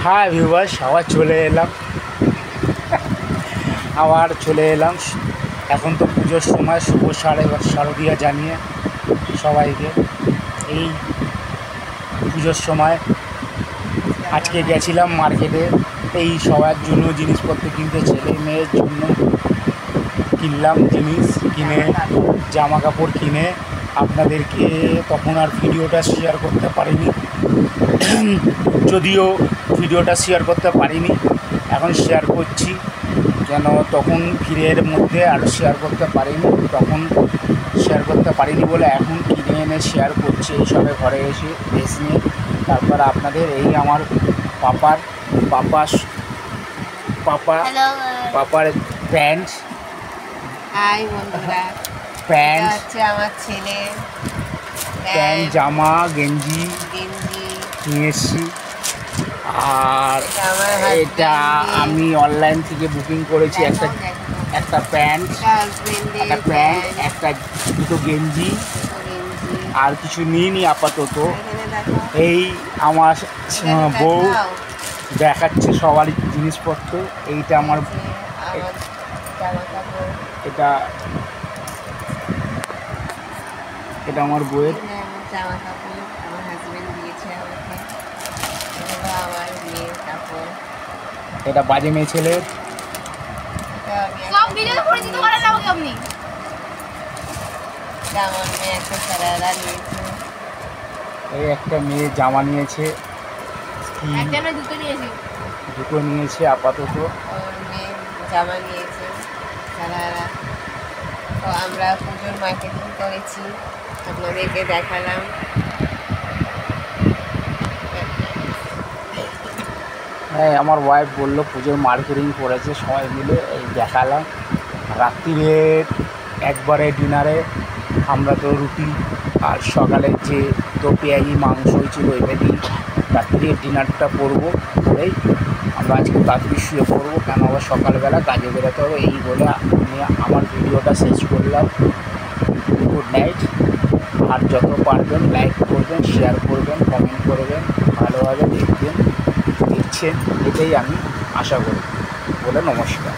হ্যাঁ ভিউয়ার্স, আবার চলে এলাম। এখন তো পুজোর সময় শুভ শারদীয়া জানিয়ে সবাইকে। এই পুজোর সময় আজকে গেছিলাম মার্কেটে এই সবার জন্য জিনিসপত্র কিনতে, ছেলে মেয়ের জন্য কিনলাম জিনিস, কিনে জামা কাপড় কিনে আপনাদেরকে তখন আর ভিডিওটা শেয়ার করতে পারিনি, যদিও ভিডিওটা শেয়ার করতে পারিনি, এখন শেয়ার করছি। যেন তখন ভিড়ের মধ্যে আর শেয়ার করতে পারিনি, তখন শেয়ার করতে পারিনি বলে এখন কিনে এনে শেয়ার করছি এইসবে ঘরে এসে ড্রেস নিয়ে। তারপর আপনাদের এই আমার পাপার প্যান্ট, আমার ছেলে প্যান্ট জামা গেঞ্জি নিয়ে এসছি। আর এটা আমি অনলাইন থেকে বুকিং করেছি, একটা প্যান্ট, একটা দুটো গেঞ্জি, আর কিছু নিইনি আপাতত। এই আমার বউ দেখাচ্ছে সবারই জিনিসপত্র। এইটা আমার, এটা আমার বউয়ের জামা কাপড়, আমার হাজবেন্ড দিয়েছে আমাকে। আমার মেয়ের কাপড়, এটা বাজে মেয়ে ছেলের। আমার মেয়ে একটা সারারা নিয়েছে, এই একটা মেয়ে জামা নিয়েছে, দুটো নিয়েছে আপাতত। ওর মেয়ে জামা নিয়েছে সারারা। তো আমরা পুজোর মার্কেটিং করেছি, আপনাদেরকে দেখালাম। হ্যাঁ, আমার ওয়াইফ বললো পুজোর মার্কেটিং করেছে, সবাই মিলে এই দেখালাম। রাত্রিরের একবারে ডিনারে আমরা তো রুটি আর সকালে যে তো পেঁয়াজি মাংস হয়েছিল ওইটা দিই রাত্রির ডিনারটা করবো। করেই আমরা আজকে তাড়াতাড়ি শুয়ে পড়বো, কেন আবার সকালবেলা কাজে বেরোতে হবে। এই বলে আমি আমার ভিডিওটা শেষ করলাম। Good night. আর যত পারবেন লাইক করবেন, শেয়ার করবেন, কমেন্ট করবেন, ভালোভাবে দেখছেন, এটাই আমি আশা করি বলে নমস্কার।